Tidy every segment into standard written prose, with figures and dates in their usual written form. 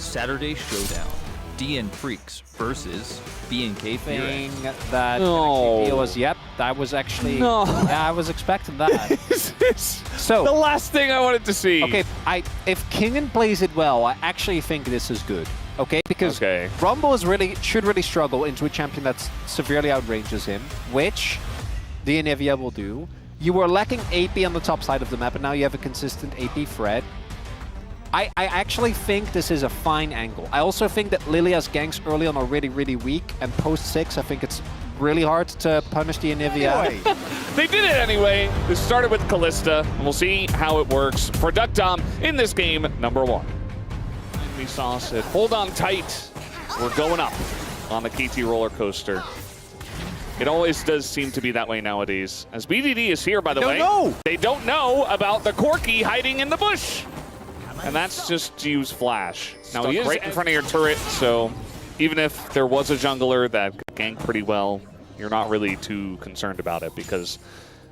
Saturday Showdown. DN Freaks versus B&K Thing Fury. that No. was, yep, that was actually, No. yeah, I was expecting that. This is So, the last thing I wanted to see. okay, if Kingen plays it well, I actually think this is good. Okay, because Okay. Rumble should really struggle into a champion that severely outranges him, which the Anivia will do. You were lacking AP on the top side of the map, and now you have a consistent AP threat. I actually think this is a fine angle. I also think that Lilia's ganks early on are really weak, and post 6, I think it's really hard to punish the Anivia. They did it anyway. This started with Callista, and we'll see how it works for Duckdom in this game, number 1. We saw it. Hold on tight. We're going up on the KT roller coaster. It always does seem to be that way nowadays. As BDD is here, by the way. They don't know about the Corki hiding in the bush. And that's just to use Flash. Now, he is right in front of your turret, so even if there was a jungler that could gank pretty well, you're not really too concerned about it because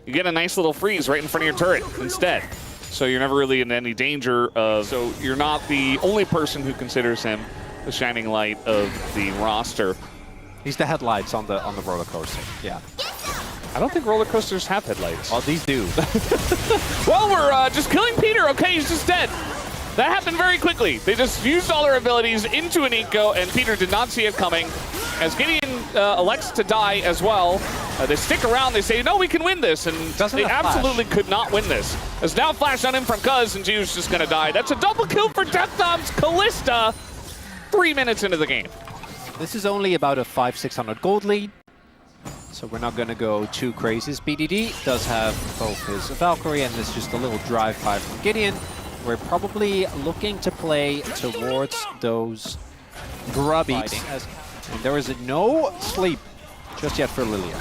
you get a nice little freeze right in front of your turret instead. So you're never really in any danger of... So you're not the only person who considers him the shining light of the roster. He's the headlights on the roller coaster. Yeah. I don't think roller coasters have headlights. Oh, these do. Well, we're just killing Peter. Okay, he's just dead. That happened very quickly. They just used all their abilities into an eco, and Peter did not see it coming. As Gideon elects to die as well, they stick around. They say, no, we can win this, and they absolutely could not win this. There's now flash on him from Cuz, and Jiu's just going to die. That's a double kill for Duckdom's Callista 3 minutes into the game. This is only about a 500-600 gold lead, so we're not going to go too crazy. BDD does have both his Valkyrie, and there's just a little drive by from Gideon. We're probably looking to play towards those grubbies. And there is no sleep just yet for Lilia.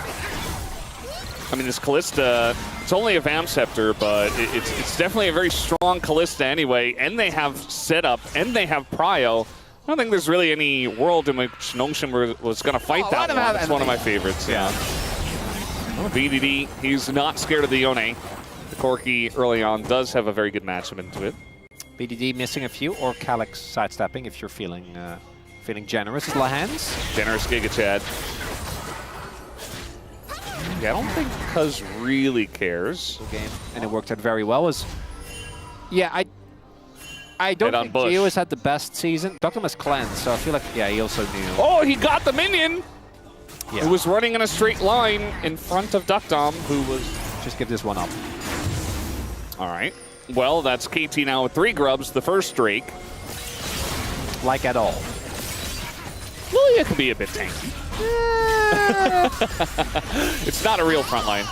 I mean, this Callista, it's only a Vam Scepter, but it's definitely a very strong Callista anyway. And they have setup, and they have Prio. I don't think there's really any world in which Nongshim was going to fight that one. It's one of my favorites. Yeah. BDD, he's not scared of the Yone. The Corki early on does have a very good matchup into it. BDD missing a few, or Calyx sidestepping if you're feeling generous. Lahans. Generous Giga Chad. Yeah, I don't think Cuz really cares. Game, and it worked out very well. Yeah, I don't think Gio has had the best season. Duckdom has cleansed, so I feel like, yeah, he also knew. Oh, he got the minion! Yeah. Who was running in a straight line in front of Duckdom, who was... Just give this one up. All right. Well, that's KT now with 3 grubs, the first Drake. Like at all. Lilia can be a bit tanky. It's not a real front line.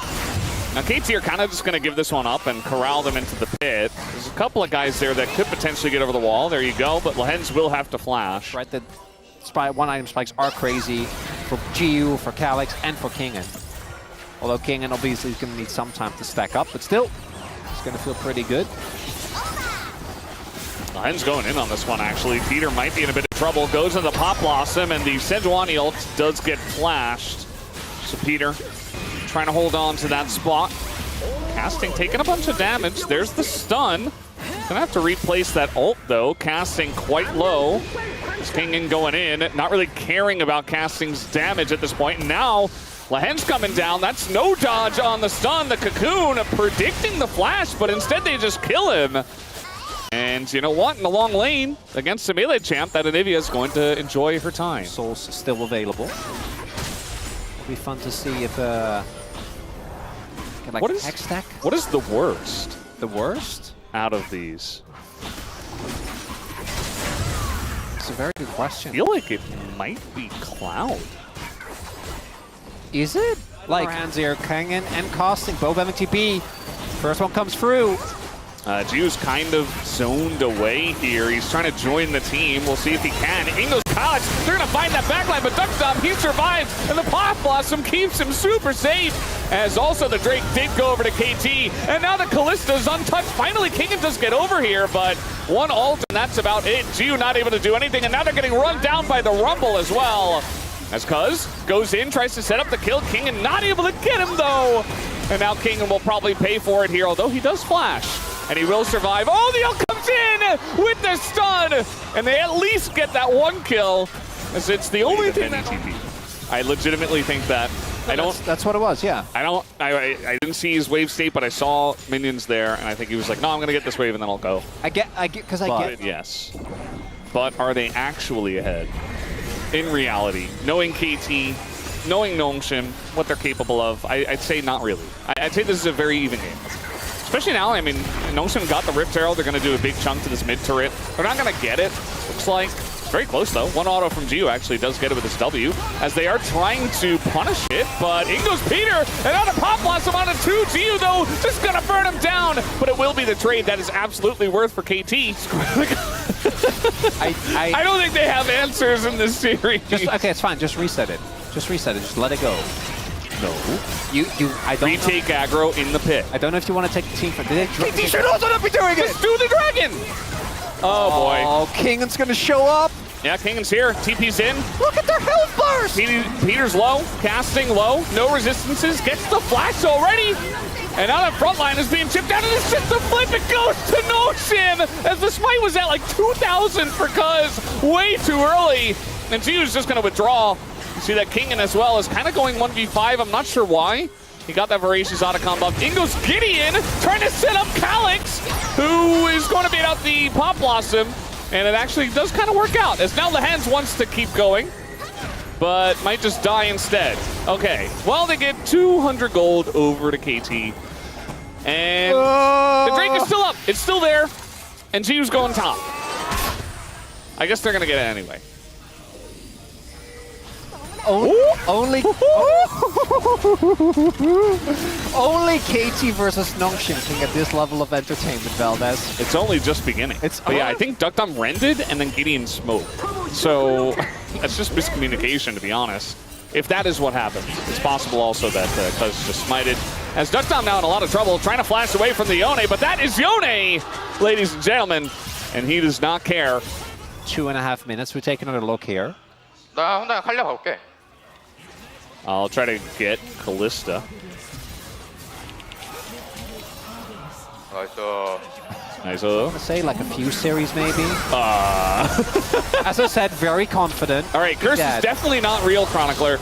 Now, KT are kind of just going to give this one up and corral them into the pit. There's a couple of guys there that could potentially get over the wall. There you go, but Lahens will have to flash. Right, the one-item spikes are crazy for Jiu, for Calyx, and for Kingen. Although Kingen obviously is going to need some time to stack up, but still, it's going to feel pretty good. Lahens going in on this one, actually. Peter might be in a bit of trouble. Goes into the Pop Blossom, and the Sejuani ult does get flashed. So Peter trying to hold on to that spot. Casting taking a bunch of damage. There's the stun. Gonna have to replace that ult, though. Casting quite low. Kingen going in, not really caring about Casting's damage at this point. And now, Lahens coming down. That's no dodge on the stun. The Cocoon predicting the flash, but instead they just kill him. And you know what? In the long lane, against the melee champ, that Anivia is going to enjoy her time. Soul's still available. It'll be fun to see if, like, Hextech? What is the worst? The worst? Out of these? It's a very good question. I feel like it might be Cloud. Is it? Like, hands here, Kingen and Casting, both MTP. First one comes through. Jiu's kind of zoned away here. He's trying to join the team. We'll see if he can. In goes College. They're going to find that backline, but Duckdom, he survives, and the Pop Blossom keeps him super safe. As also the Drake did go over to KT, and now the Callista's untouched. Finally, Kingen does get over here, but one ult, and that's about it. Jiu not able to do anything, and now they're getting run down by the Rumble as well. As Cuz goes in, tries to set up the kill. Kingen not able to get him, though. And now Kingen will probably pay for it here, although he does flash. and he will survive. Oh, the ult comes in with the stun, and they at least get that 1 kill, as it's the only thing that... I legitimately think that. That's what it was, yeah. I didn't see his wave state, but I saw minions there, and I think he was like, no, I'm going to get this wave, and then I'll go. I get, because I get... Yes. But are they actually ahead? In reality, knowing KT, knowing Nongshim, what they're capable of, I'd say not really. I'd say this is a very even game. Especially now, I mean, Nongshim got the Rift Arrow. They're going to do a big chunk to this mid turret. They're not going to get it, looks like. Very close, though. 1 auto from Gio actually does get it with his W, as they are trying to punish it, but in goes Peter, and on a Pop Blossom on a 2. Gio, though, just going to burn him down, but it will be the trade that is absolutely worth for KT. I don't think they have answers in this series. Okay, it's fine. Just reset it. Just reset it. Just let it go. No. I don't retake aggro in the pit. I don't know if you want to take the team from... KT should also not be doing it! Just do the dragon! Oh, boy. Oh, Kingan's going to show up. Yeah, Kingan's here. TP's in. Look at their health bars! Peter's low. Casting low. No resistances. Gets the flash already. And now that front line is being chipped down, and it's just a flip. It goes to Nongshim, as the smite was at like 2,000 for Cuz way too early. And Gio's just going to withdraw. You see that Kingan as well is kind of going 1v5. I'm not sure why. He got that Voracious Otacon buff. In goes Gideon, trying to set up Calyx, who is going to beat out the Pop Blossom. And it actually does kind of work out, as now Lehans wants to keep going, but might just die instead. Okay, well, they get 200 gold over to KT. And the Drake is still up. It's still there. And Gio's going top. I guess they're going to get it anyway. Only KT versus Nongshim can get this level of entertainment, Valdez. It's only just beginning. But yeah, I think Duckdom rended and then Gideon smoked. So that's just miscommunication, to be honest. If that is what happened, it's possible also that Cuz just smited. As Duckdom now in a lot of trouble, trying to flash away from the Yone, but that is Yone, ladies and gentlemen, and he does not care. 2.5 minutes. We take another look here. 나 혼자 하려고 갈게. I'll try to get Callista. 나이스. Nice. I'm gonna say like a few series maybe. As I said, very confident. All right, Curse is definitely not real, Chronicler.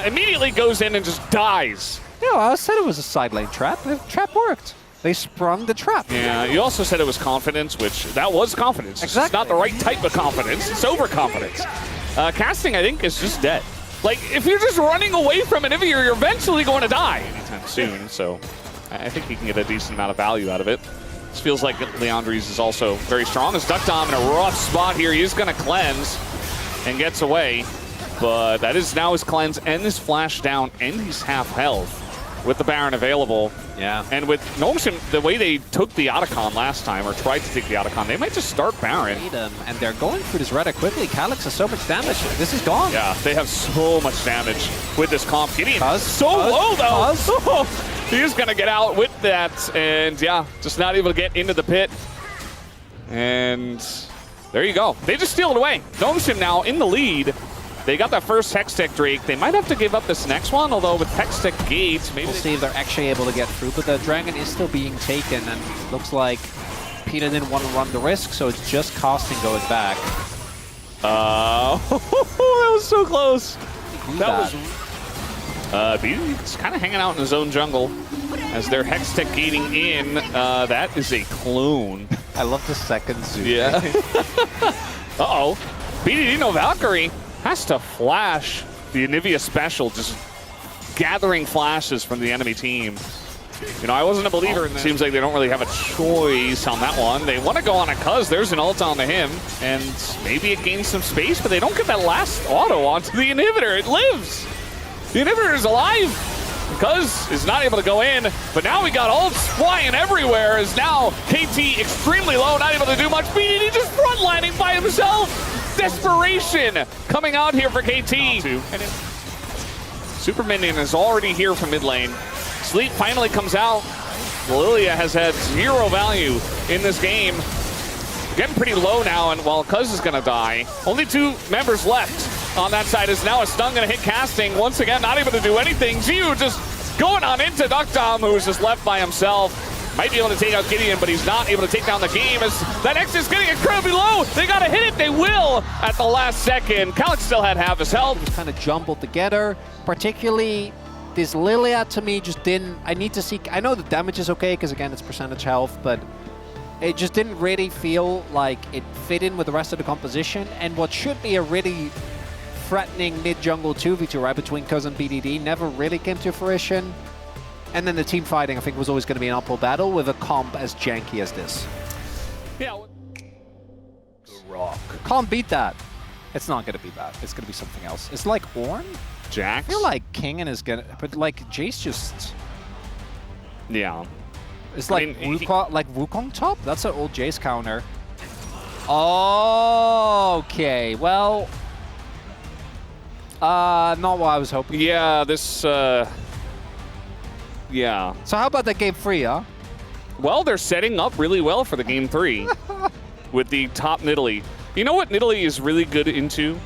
Immediately goes in and just dies. No, I said it was a side lane trap. The trap worked. They sprung the trap. Yeah, you also said it was confidence, which that was confidence. Exactly. It's not the right type of confidence. It's overconfidence. Casting, I think, is just dead. Like, if you're just running away from an inhibitor, you're eventually going to die anytime soon. So I think you can get a decent amount of value out of it. This feels like Leandres is also very strong. As Duckdom in a rough spot here. He is going to cleanse and gets away. But that is now his cleanse and his flash down and he's half health with the Baron available. Yeah. And with Nongshim, the way they took the Otacon last time, or tried to take the Otacon, they might just start Baron. And they're going through this rather quickly. Calyx has so much damage. This is gone. Yeah, they have so much damage with this comp. Gideon so Cuz, low, though. He's going to get out with that. And yeah, just not able to get into the pit. And there you go. They just steal it away. Nongshim now in the lead. They got that first Hextech Drake. They might have to give up this next one, although with Hextech Gates, maybe we'll see if they're actually able to get through. But the Dragon is still being taken, and looks like Peter didn't want to run the risk, so it's just casting going back. That was so close. That was... He's kind of hanging out in his own jungle as they're Hextech gating in. That is a clone. I love the second zoom. Yeah. Uh-oh. BDD no Valkyrie has to flash the Anivia special, just gathering flashes from the enemy team. You know, I wasn't a believer in that. Seems like they don't really have a choice on that one. They want to go on a Cuz. There's an ult onto him, and maybe it gains some space, but they don't get that last auto onto the inhibitor. It lives. The inhibitor is alive. Cuz is not able to go in, but now we got ults flying everywhere. As now KT extremely low, not able to do much. BDD just frontlining by himself. Desperation coming out here for KT. And Super Minion is already here from mid lane. Sleep finally comes out. Lilia has had 0 value in this game. Getting pretty low now, and while Cuz is going to die, only 2 members left on that side. Is now a stun going to hit Casting. Once again, not able to do anything. Gio just going on into Duckdom, who's just left by himself. Might be able to take out Gideon, but he's not able to take down the game as that X is getting incredibly low. They got to hit it. They will at the last second. Calyx still had half his health. Kind of jumbled together, particularly this Lilia to me just didn't. I need to see. I know the damage is okay because again it's percentage health, but it just didn't really feel like it fit in with the rest of the composition. And what should be a really threatening mid-jungle 2v2 right between Cuz and BDD never really came to fruition. And then the team fighting, I think, was always going to be an uphill battle with a comp as janky as this. Yeah. Rock. Can't beat that. It's not going to be that. It's going to be something else. It's like Ornn? Jax? I feel like Kingen is going to... But like Jace just... Yeah. It's like, I mean, Wukong top? That's an old Jace counter. Okay, well... not what I was hoping. Yeah, this... Yeah. So how about that game 3, huh? Well, they're setting up really well for the game 3 with the top Nidalee. You know what Nidalee is really good into?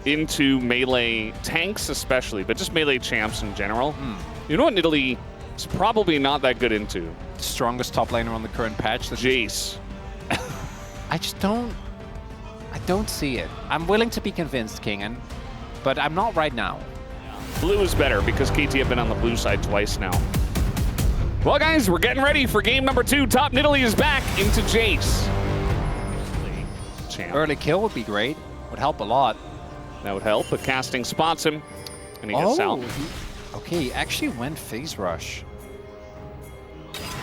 Into melee tanks especially, but just melee champs in general. You know what Nidalee is probably not that good into? Strongest top laner on the current patch. Jace. I just don't... I don't see it. I'm willing to be convinced, Kingen, but I'm not right now. Blue is better because KT have been on the blue side twice now. Well, guys, we're getting ready for game number 2. Top Nidalee is back into Jace. Champ. Early kill would be great. Would help a lot. That would help, but casting spots him, and he gets out. Okay, he actually went phase rush.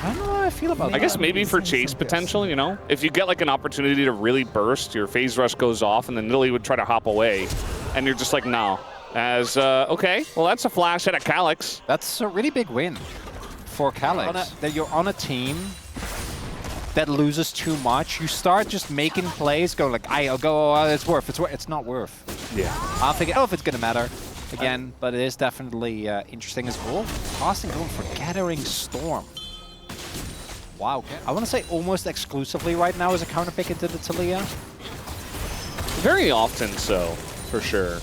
I don't know how I feel about that. I guess maybe for chase potential, you know? If you get like an opportunity to really burst, your phase rush goes off, and then Nidalee would try to hop away, and you're just like, no. As, okay, well, that's a flash hit at Calyx. That's a really big win for Calyx. That you're on a team that loses too much. You start just making plays, go like, I'll go, oh, it's worth, it's not worth. Yeah. I'll figure out if it's going to matter again, but it is definitely interesting as well. Casting going for Gathering Storm. Wow, I want to say almost exclusively right now as a counter pick into the Taliyah. Very often so, for sure.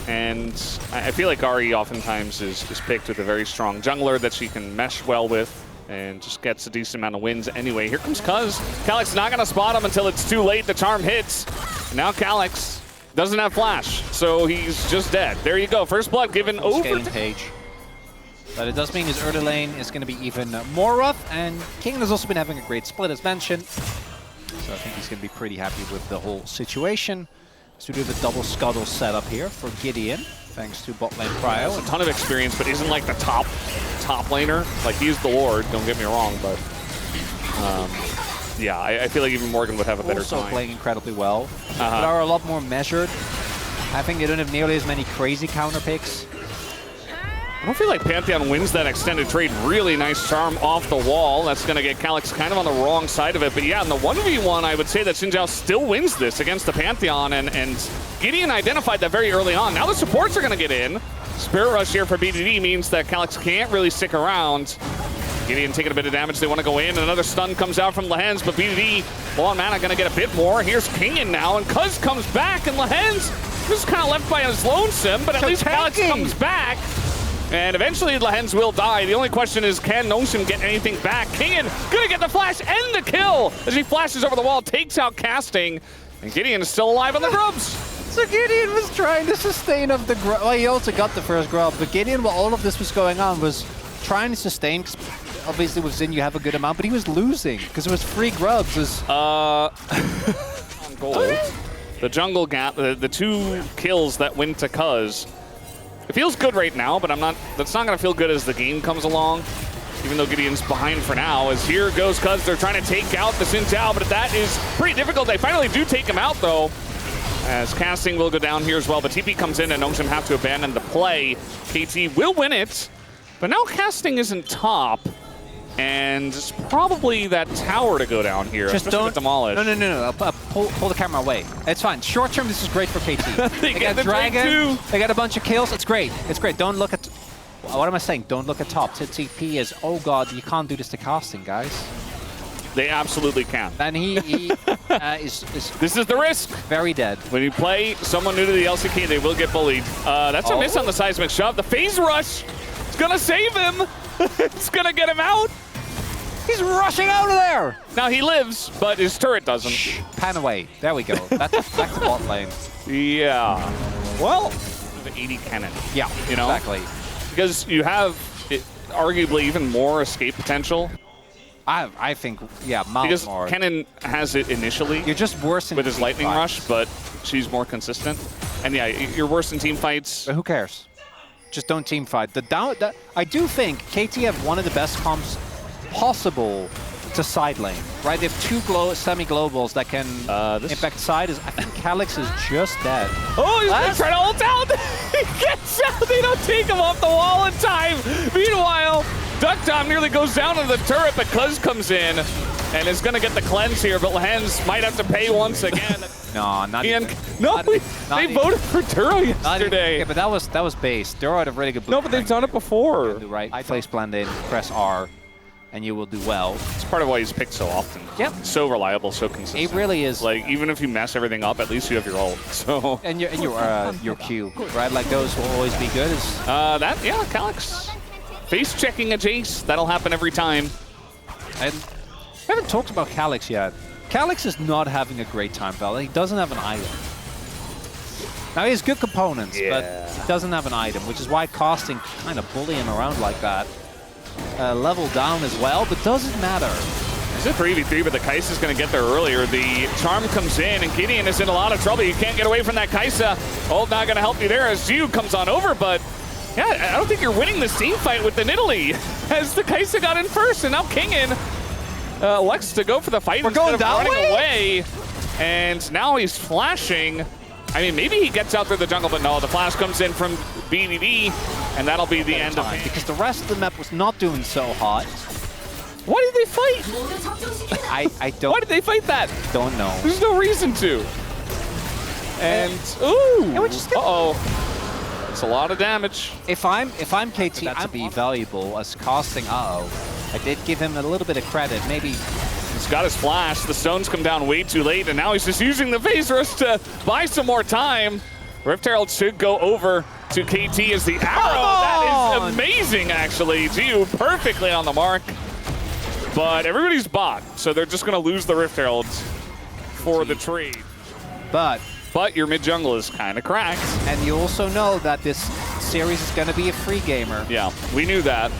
And I feel like Ahri oftentimes is picked with a very strong jungler that she can mesh well with and just gets a decent amount of wins anyway. Here comes Cuz. Calyx not going to spot him until it's too late. The charm hits. And now Calyx doesn't have flash, so he's just dead. There you go. First blood given over Scaling page. But it does mean his early lane is going to be even more rough, and Kingen has also been having a great split as mentioned. So I think he's going to be pretty happy with the whole situation. So we do the double scuttle setup here for Gideon, thanks to bot lane Cryo. A ton of experience, but isn't like the top laner. Like, he's the Lord, don't get me wrong, but yeah, I feel like even Morgan would have a better also time. playing incredibly well, but are a lot more measured. I think they don't have nearly as many crazy counter picks. I don't feel like Pantheon wins that extended trade. Really nice charm off the wall. That's going to get Calyx kind of on the wrong side of it. But yeah, in the 1v1, I would say that Xin Zhao still wins this against the Pantheon. And Gideon identified that very early on. Now the supports are going to get in. Spirit Rush here for BDD means that Calyx can't really stick around. Gideon taking a bit of damage. They want to go in. Another stun comes out from Lehens, but BDD, low on mana, going to get a bit more. Here's Kingen now, and Cuz comes back, and Lehens just kind of left by his lonesome, but at least Calyx comes back. And eventually Lehens will die. The only question is, can Nongshim get anything back? Kingen gonna get the flash and the kill as he flashes over the wall, takes out casting, and Gideon is still alive on the grubs. So Gideon was trying to sustain up the grub. Well, he also got the first grub, but Gideon, while all of this was going on, was trying to sustain. Obviously with Xin you have a good amount, but he was losing because it was free grubs. On gold. Okay. The jungle gap, the 2 kills that went to Cuz. It feels good right now, but that's not going to feel good as the game comes along, even though Gideon's behind for now. As here goes Cuz, they're trying to take out the Xin Zhao, but that is pretty difficult. They finally do take him out, though, as casting will go down here as well. But TP comes in, and Nongshim have to abandon the play. KT will win it, but now casting isn't top. And it's probably that tower to go down here. Just don't demolish. No. Pull the camera away. It's fine. Short term, this is great for KT. they got the Dragon. They got a bunch of kills. It's great. It's great. Don't look at. What am I saying? Don't look at top. TP is. Oh god, you can't do this to casting, guys. They absolutely can. And he is. This is the risk. Very dead. When you play someone new to the LCK, they will get bullied. That's a miss on the seismic shove. The phase rush is gonna save him. It's gonna get him out. He's rushing out of there! Now he lives, but his turret doesn't. Pan away. There we go. That's back to bot lane. Yeah. Well, the 80 cannon. Yeah, You know? exactly. Because you have arguably even more escape potential. I think, yeah, miles Because more. Kennen has it initially You're just worse in with his team lightning fights. rush, but she's more consistent. And yeah, you're worse in team fights. But who cares? Just don't team fight. I do think KT have one of the best comps possible to side lane, right? They have 2 semi-globals that can impact side. I think Calyx is just dead. Oh, he's gonna try to ult out! He gets out! They don't take him off the wall in time! Meanwhile, Duckdom nearly goes down to the turret, but Cuz comes in and is gonna get the cleanse here, but Lehens might have to pay once again. No, not Ian, even. no, Not they even. voted for Duro Not even. yesterday. Yeah, but that was base. Duro had a really good No, but they've done it before. do right. Place blend in, press R, and you will do well. It's part of why he's picked so often. Yep. So reliable, so consistent. It really is. Like, even if you mess everything up, at least you have your ult. So And your Q, right? Like those will always be good. yeah, Calyx. Face checking a Jace. That'll happen every time. And we haven't talked about Calyx yet. Calyx is not having a great time, Val. He doesn't have an item. Now he has good components, but he doesn't have an item, which is why casting kind of bully him around like that. Level down as well, but doesn't matter. It's a 3v3, but the Kai'Sa's going to get there earlier. The Charm comes in, and Gideon is in a lot of trouble. You can't get away from that Kai'Sa. Ult not going to help you there as Zhu comes on over, but yeah, I don't think you're winning this team fight with the Nidalee as the Kai'Sa got in first, and now Kingen elects to go for the fight instead of running away. And now he's flashing. I mean, maybe he gets out through the jungle, but no, the flash comes in from BDD, and that'll be the end of it. Because the rest of the map was not doing so hot. Why did they fight? I don't. Why did they fight that? Don't know. There's no reason to. And ooh, uh-oh. It's a lot of damage. If I'm KT, that to be valuable as casting. I did give him a little bit of credit. Maybe He's got his flash. The stones come down way too late, and now he's just using the phase rush to buy some more time. Rift Herald should go over to KT as the arrow. That is amazing, actually. Zhu perfectly on the mark. But everybody's bot, so they're just going to lose the Rift Heralds for the trade. But your mid jungle is kind of cracked. And you also know that this series is going to be a free gamer. Yeah, we knew that.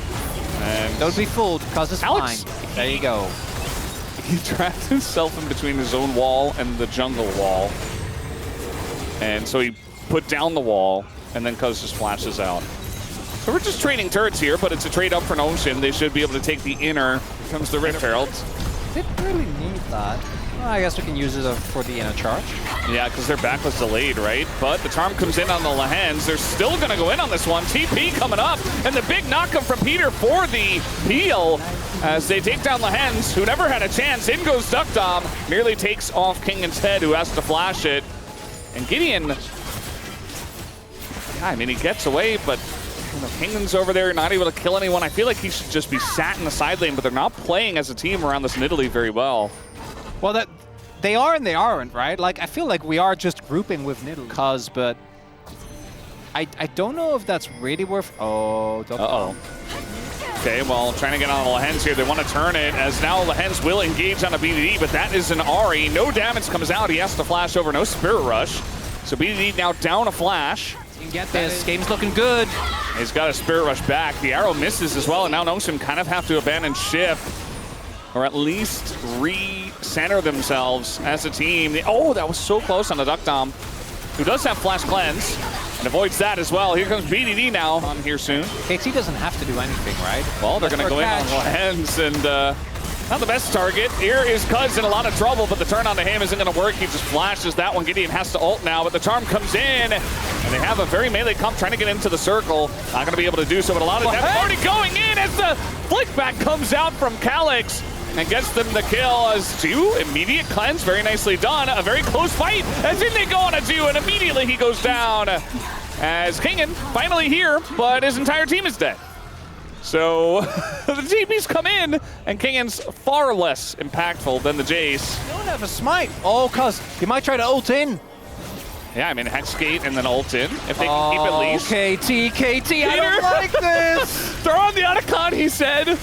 And Don't be fooled, because it's Alex, fine. There you go. he trapped himself in between his own wall and the jungle wall. And so he put down the wall, and then Cuz just flashes out. So we're just trading turrets here, but it's a trade up for Nongshim. They should be able to take the inner. Here comes the Rift Herald. Didn't really need that. Well, I guess we can use it for the inner charge. Yeah, because their back was delayed, right? But the charm comes in on the Lehens. They're still going to go in on this one. TP coming up, and the big knock-up from Peter for the peel as they take down Lehens, who never had a chance. In goes Duckdom, nearly takes off Kingen's head, who has to flash it. And Gideon, yeah, I mean, he gets away, but Kingen's over there, not able to kill anyone. I feel like he should just be sat in the side lane, but they're not playing as a team around this Nidalee very well. Well, that they are and they aren't, right? Like, I feel like we are just grouping with Nidalee, but I don't know if that's really worth. Oh, uh-oh. Okay, well, trying to get on the Lehens here. They want to turn it, as now Lehens will engage on a BDD, but that is an Ahri. No damage comes out. He has to flash over. No Spirit Rush. So BDD now down a flash. You can get this. Game's looking good. He's got a Spirit Rush back. The arrow misses as well, and now Nongshim kind of have to abandon ship, or at least re-center themselves as a team. Oh, that was so close on the Duckdom, who does have Flash Cleanse, and avoids that as well. Here comes BDD now on here soon. KT doesn't have to do anything, right? Well, they're going to go in on Lehens, and not the best target. Here is Cuz in a lot of trouble, but the turn onto him isn't going to work. He just flashes that one. Gideon has to ult now, but the charm comes in, and they have a very melee comp trying to get into the circle. Not going to be able to do so, but a lot of damage already going in as the flick back comes out from Calyx and gets them the kill as Zhu, immediate cleanse, very nicely done. A very close fight, as in they go on a Zhu, and immediately he goes down. As Kingen finally here, but his entire team is dead. So the TPs come in, and Kingen's far less impactful than the Jace. Don't have a smite. Oh, Cuz he might try to ult in. Yeah, I mean, Hexgate and then ult in, if they can keep it least. KT, I don't like this. Throw on the Otacon, he said.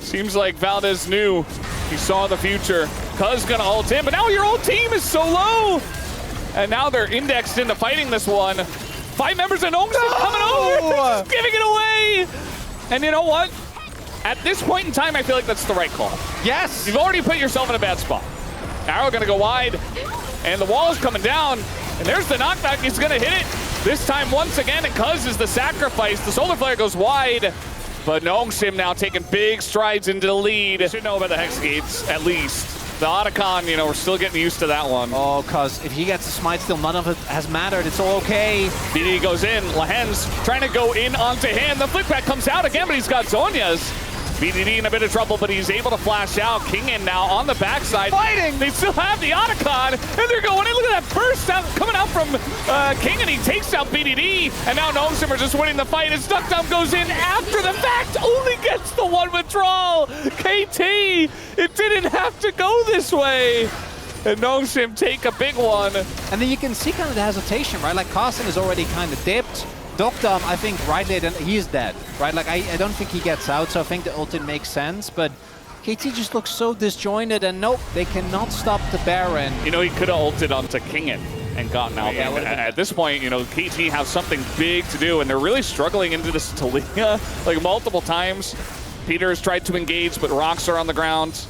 Seems like Valdez knew. He saw the future. Cuz gonna ult in, but now your whole team is so low. And now they're indexed into fighting this one. 5 members of Nongshim coming over, just giving it away. And you know what? At this point in time, I feel like that's the right call. Yes! You've already put yourself in a bad spot. Arrow gonna go wide, and the wall is coming down. And there's the knockback, he's gonna hit it. This time, once again, and Cuz is the sacrifice. The Solar Flare goes wide. But Nongshim now taking big strides into the lead. You should know about the Hex Gates, at least. The Otacon, you know, we're still getting used to that one. Oh, Cuz if he gets a smite steal, none of it has mattered. It's all okay. BD goes in. Lahen's trying to go in onto him. The flick back comes out again, but he's got Zhonya's. BDD in a bit of trouble, but he's able to flash out. Kingin now on the backside. Fighting! They still have the Otacon, and they're going in. Look at that burst out coming out from Kingin. He takes out BDD, and now Nongshim are just winning the fight. As Duckdown goes in after the fact, only gets the one withdrawal. KT, it didn't have to go this way. And Nongshim take a big one. And then you can see kind of the hesitation, right? Like Carson is already kind of dipped. Duckdown, I think right there, he's dead, right? Like I don't think he gets out, so I think the ultimate makes sense, but KT just looks so disjointed, and nope, they cannot stop the Baron. You know, he could have ulted onto Kingin and gotten out. Yeah, at this point, you know, KT has something big to do, and they're really struggling into this Talia, like multiple times. Peter has tried to engage, but rocks are on the ground.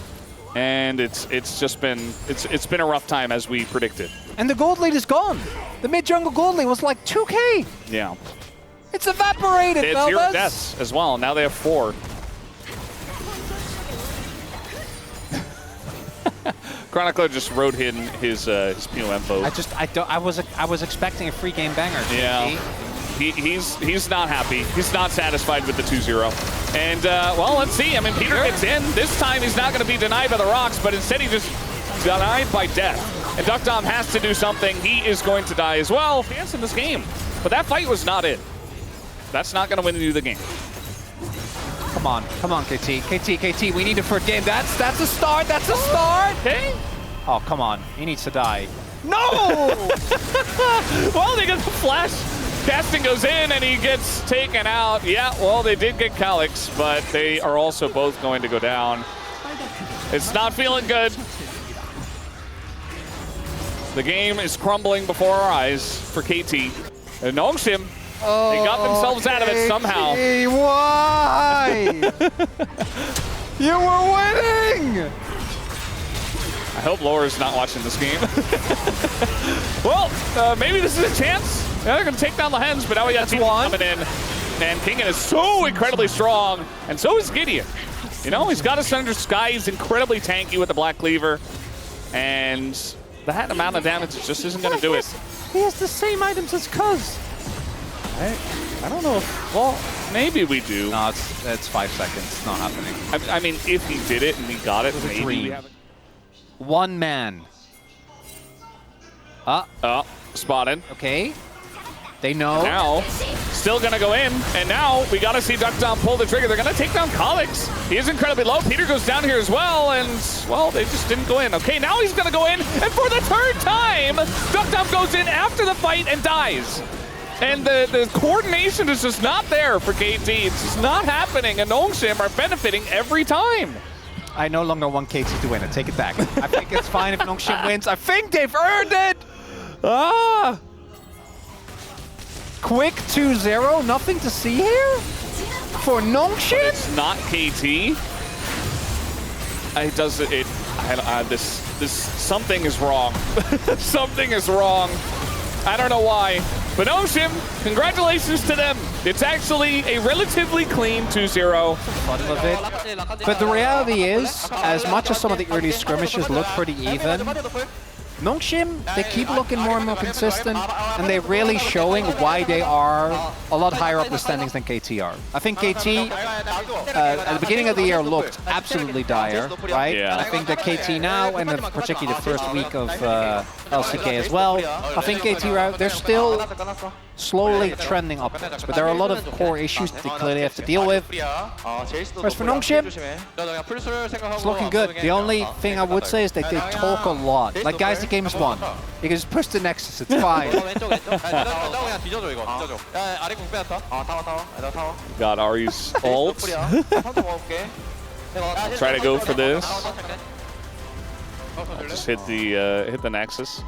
And it's been a rough time, as we predicted. And the gold lead is gone. The mid-jungle gold lead was like 2K. Yeah. It's evaporated, It's Valdez. 0 deaths as well. Now they have 4. Chronicler just wrote in his POM vote. I was expecting a free game banger. Yeah. He's not happy. He's not satisfied with the 2-0. And, well, let's see. I mean, Peter gets in. This time he's not going to be denied by the rocks, but instead he just denied by death. And Duckdom has to do something. He is going to die as well. Chance in this game. But that fight was not it. That's not going to win you the game. Come on, KT, we need a third game. That's a start, that's a start! Okay. Oh, come on, he needs to die. No! Well, they get the flash. Casting goes in and he gets taken out. Yeah, well, they did get Calyx, but they are also both going to go down. It's not feeling good. The game is crumbling before our eyes for KT. And Nongshim, they got themselves out of it somehow. Why? You were winning! I hope Laura's not watching this game. Well, maybe this is a chance. Yeah, they're going to take down the Hens, but now we got two coming in. And Kingin is so incredibly strong, and so is Gideon. You know, he's got us under Sky. He's incredibly tanky with the Black Cleaver. And that amount of damage just isn't going to do it. He has the same items as Cuz. I don't know if, well, maybe we do. No, it's 5 seconds. It's not happening. I mean, if he did it and he got it, maybe we have it. One man. Spotted. Okay. They know. Now, still gonna go in, and now we gotta see Duckdown pull the trigger. They're gonna take down Calyx. He is incredibly low. Peter goes down here as well, and, well, they just didn't go in. Okay, now he's gonna go in, and for the third time, Duckdown goes in after the fight and dies. And the coordination is just not there for KT. It's just not happening, and Nongshim are benefiting every time. I no longer want KT to win it. Take it back. I think it's fine if Nongshim wins. I think they've earned it! Quick 2-0. Nothing to see here? For Nongshim? It's not KT. Something is wrong. Something is wrong. I don't know why. But Nongshim, congratulations to them. It's actually a relatively clean 2-0. But the reality is, as much as some of the early skirmishes look pretty even, Nongshim, they keep looking more and more consistent, and they're really showing why they are a lot higher up the standings than KT are. I think KT, at the beginning of the year, looked absolutely dire, right? Yeah. I think that KT now, and particularly the first week of LCK as well, I think KT, they're still slowly trending upwards, but there are a lot of core issues that they clearly have to deal with. Whereas for Nongshim, it's looking good. The only thing I would say is that they talk a lot. Like, guys, the game is won. You can just push the Nexus, it's fine. Got Ari's ult. Try to go for this. 줄래? Just hit the Nexus.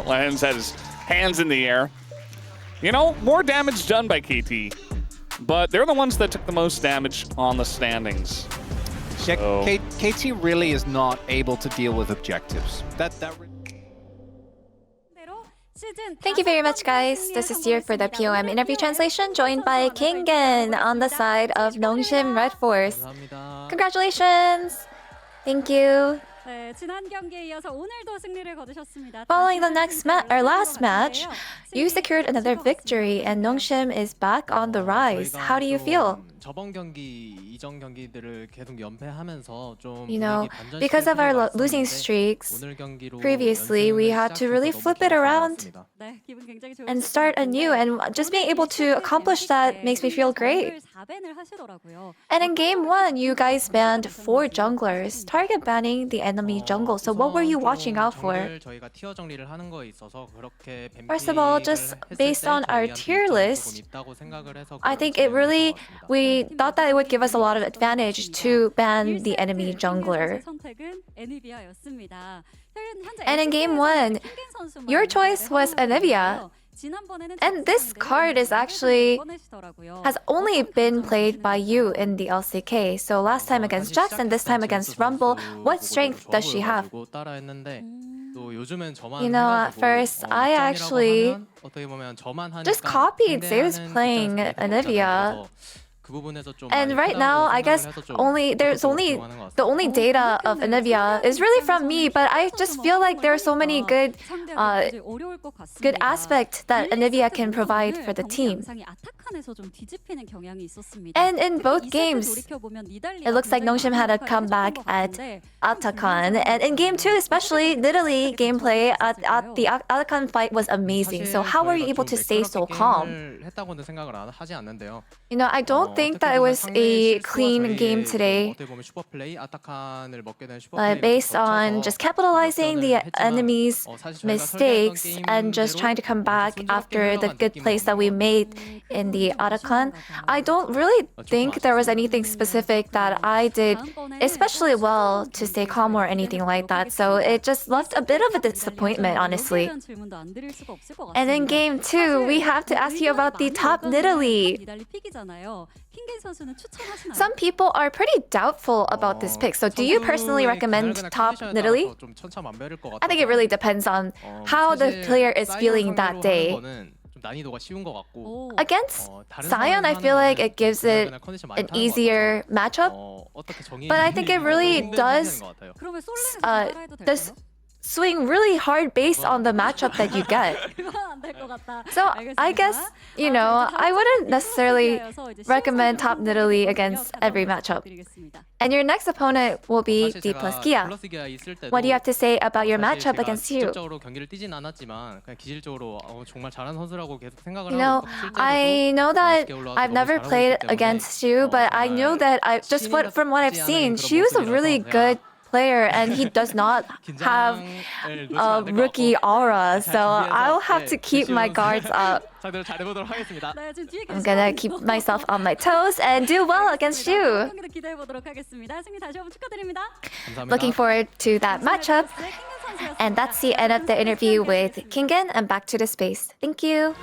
Lands had his hands in the air. You know, more damage done by KT, but they're the ones that took the most damage on the standings. Yeah, So- KT really is not able to deal with objectives. Thank you very much, guys. This is Dear for the POM interview translation, joined by Kingen on the side of Nongshim Red Force. Congratulations! Thank you. Following the last match, you secured another victory, and Nongshim is back on the rise. How do you feel? 저번 경기, 이전 경기들을 계속 연패하면서 좀 You know, 분위기 because of our losing 반전시킬 streaks, 오늘 경기로 previously we had to really flip it around 시작해서 and start anew, and just being able to accomplish that makes me feel great. And in game 1, you guys banned 4 junglers, target banning the enemy jungle. So what were you watching out for? 저희가 티어 정리를 하는 거에 있어서 그렇게 First of all, just based on our tier list, 있다고 생각을 해서 I think it really, we thought that it would give us a lot of advantage to ban the enemy jungler. And in game 1, your choice was Anivia. And this card is actually has only been played by you in the LCK. So last time against Jax and this time against Rumble, what strength does she have? You know, at first, I actually just copied Zeus playing Anivia. And right now, I guess the only data of Anivia is really from me, but I just feel like there are so many good aspects that Anivia can provide for the team. And in both games, it looks like Nongshim had a comeback at Atakan. And in game 2 especially, Nidalee gameplay at the Atakan fight was amazing. So how were you able to stay so calm? You know, I don't think that it was a clean game today. But based on just capitalizing the enemy's mistakes and just trying to come back after the good plays that we made in the Atakan, I don't really think there was anything specific that I did especially well to stay calm or anything like that. So it just left a bit of a disappointment, honestly. And in game 2, we have to ask you about the top Nidalee. Some people are pretty doubtful about this pick. So do you personally recommend top Nidalee? I think it really depends on how the player is feeling that day. Against Sion, I feel like it gives it an easier matchup, but I think it really does swing really hard based on the matchup that you get. So I guess, you know, I wouldn't necessarily recommend top Nidalee against every matchup. And your next opponent will be D plus Kia. What do you have to say about your matchup against you? You know, I know that I've never played against you, but I know that from what I've seen, she was a really good player and he does not have a rookie aura, so I'll have to keep my guards up. I'm gonna keep myself on my toes and do well against you. Looking forward to that matchup. And that's the end of the interview with Kingen, and back to the space. Thank you.